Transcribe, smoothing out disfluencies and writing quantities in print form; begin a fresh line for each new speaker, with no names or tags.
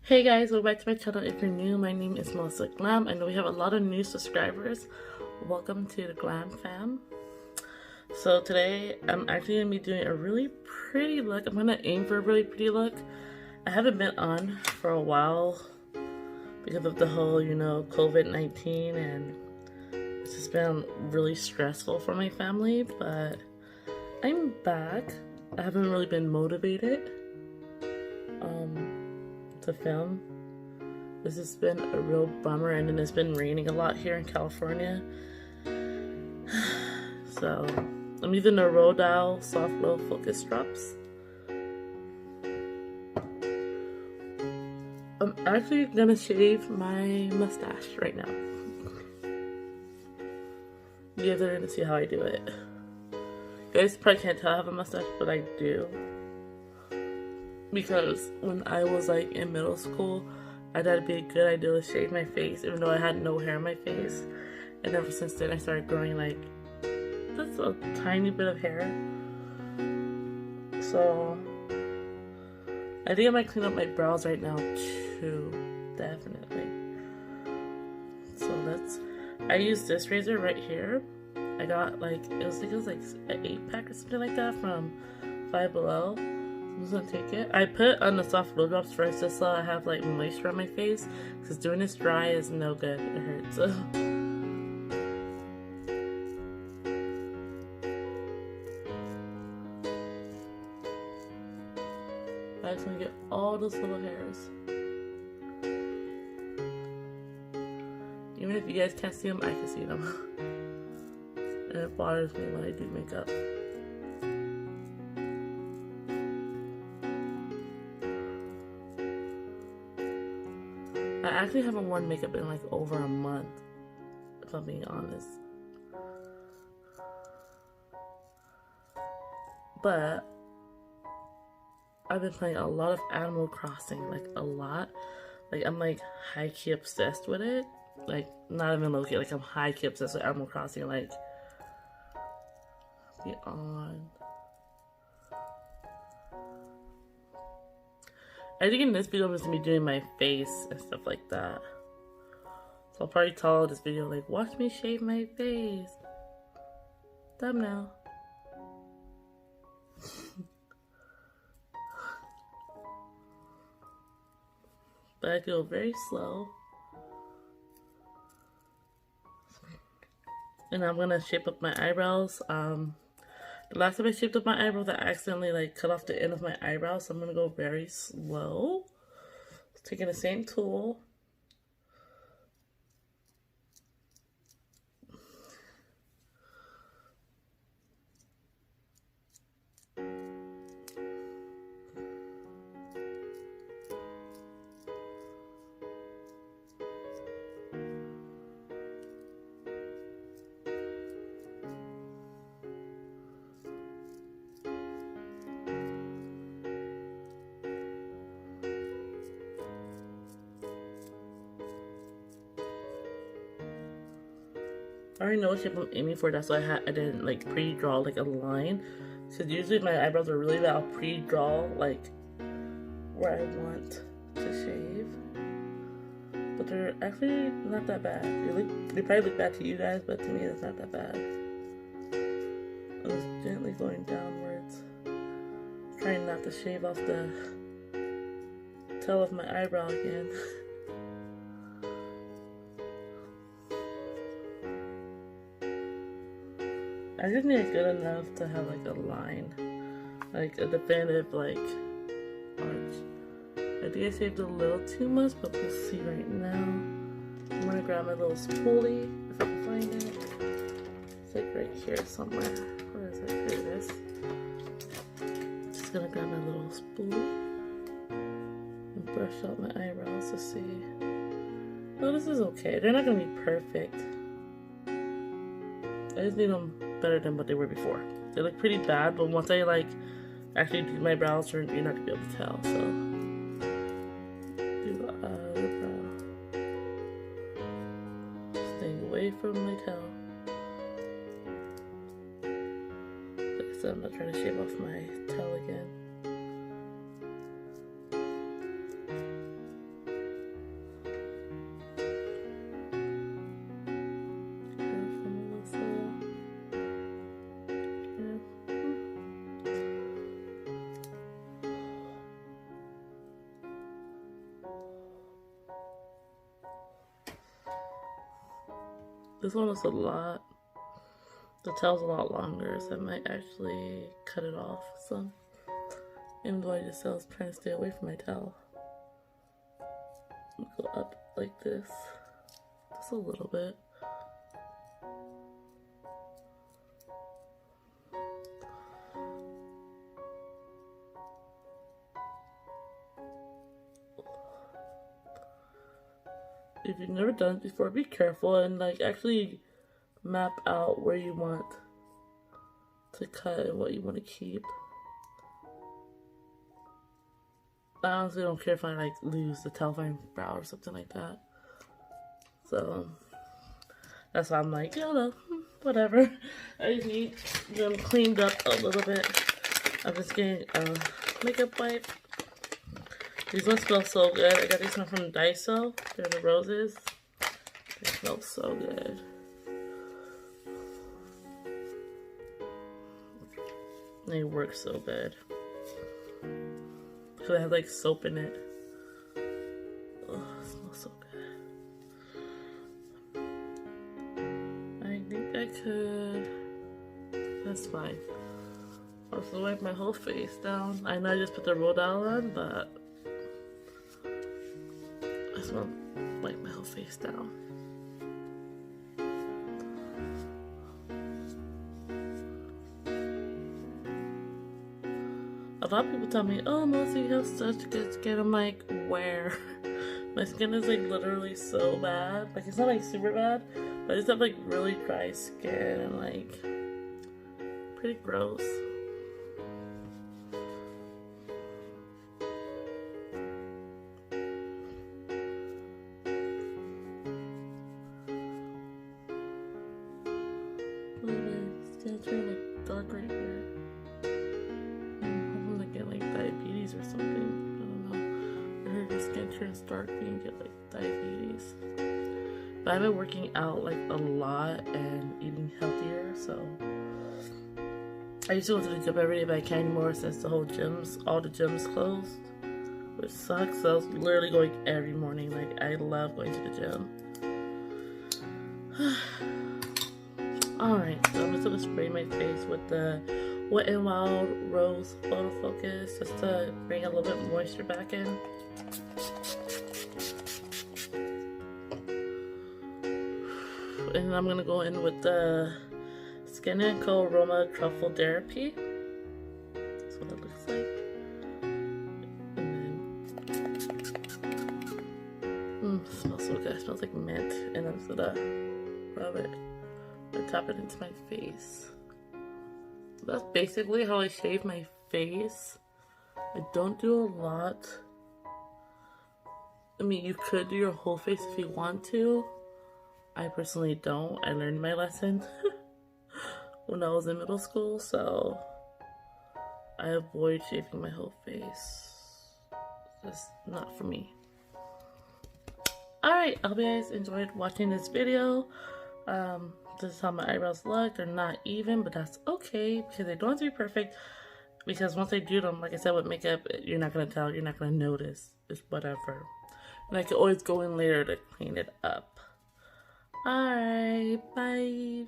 Hey guys, welcome back to my channel. If you're new, my name is Melissa Glam. I know we have a lot of new subscribers. Welcome to the Glam fam. So today, I'm actually going to be doing a really pretty look. I'm going to aim for a really pretty look. I haven't been on for a while because of the whole, COVID-19, and it's just been really stressful for my family, but I'm back. I haven't really been motivated to film. This has been a real bummer, and then it's been raining a lot here in California. So I'm using the Rodale soft glow focus drops. I'm actually gonna shave my mustache right now. You guys are gonna see how I do it. You guys probably can't tell I have a mustache, but I do. Because when I was like in middle school, I thought it'd be a good idea to shave my face, even though I had no hair on my face. And ever since then, I started growing like just a tiny bit of hair. So I think I might clean up my brows right now too, definitely. So I use this razor right here. I got like it was like an 8-pack or something like that from Five Below. I'm just gonna take it. I put on the soft glow drops first just so I have like moisture on my face, because doing this dry is no good. It hurts. I just want to get all those little hairs. Even if you guys can't see them, I can see them. And it bothers me when I do makeup. I actually haven't worn makeup in like over a month, if I'm being honest. But I've been playing a lot of Animal Crossing, like a lot. Like I'm like high-key obsessed with it. Like not even low-key, like I'm high-key obsessed with Animal Crossing, like beyond. I think in this video I'm just gonna be doing my face and stuff like that. So I'll probably title this video like, watch me shave my face. Thumbnail. But I go very slow. And I'm gonna shape up my eyebrows. The last time I shaped up my eyebrows, I accidentally like cut off the end of my eyebrow, so I'm gonna go very slow. Taking the same tool. I already know what shape I'm aiming for, that's why I didn't like pre-draw like a line. Because usually my eyebrows are really bad. I'll pre-draw like where I want to shave. But they're actually not that bad. They probably look bad to you guys, but to me it's not that bad. I'm just gently going downwards. Trying not to shave off the tail of my eyebrow again. I just need it good enough to have like a line, like a definitive like arch. I think I shaved a little too much, but we'll see right now. I'm gonna grab my little spoolie if I can find it. It's like right here somewhere. Where is it? Here it is. Just gonna grab my little spoolie and brush out my eyebrows to see. Oh, this is okay. They're not gonna be perfect. I just need them better than what they were before. They look pretty bad, but once I like actually do my brows, you're not gonna be able to tell. So do the other brow, staying away from my tail. Like I said, I'm not trying to shave off my tail again. This one is a lot. The tail's a lot longer, so I might actually cut it off some. Even though I just was trying to stay away from my tail. Go up like this. Just a little bit. If you've never done it before, be careful and like actually map out where you want to cut and what you want to keep. I honestly don't care if I like lose the tailbone brow or something like that. So that's why I'm like, you know, whatever. I just need them cleaned up a little bit. I'm just getting a makeup wipe. These ones smell so good. I got these ones from Daiso. They're the roses. They smell so good. They work so good. Because it has like soap in it. Oh, it smells so good. I think I could. That's fine. I'll also wipe my whole face down. I know I just put the Rodal on, but I just want to wipe my whole face down. A lot of people tell me, oh, Melissa, you have such good skin. I'm like, where? My skin is like literally so bad. Like, it's not like super bad, but I just have like really dry skin and like pretty gross. Look at my skin's turning like dark right here. I'm gonna get like diabetes or something. I don't know. I heard your skin turns dark and you get like diabetes. But I've been working out like a lot and eating healthier, so I used to go to the gym every day, but I can't anymore since all the gyms closed, which sucks. So I was literally going every morning. Like, I love going to the gym. Alright, so I'm just gonna spray my face with the Wet n Wild Rose Photo Focus just to bring a little bit of moisture back in. And I'm gonna go in with the Skin & Co. Aroma Truffle Therapy. That's what it looks like. And then, it smells so good. It smells like mint. And I'm just gonna rub it and tap it into my face. That's basically how I shave my face. I don't do a lot. I mean, you could do your whole face if you want to. I personally don't. I learned my lesson when I was in middle school, so I avoid shaving my whole face. That's not for me. Alright, I hope you guys enjoyed watching this video. This is how my eyebrows look. They're not even, but that's okay because they don't have to be perfect. Because once I do them, like I said with makeup, you're not going to tell, you're not going to notice. It's whatever. And I can always go in later to clean it up. Alright, bye.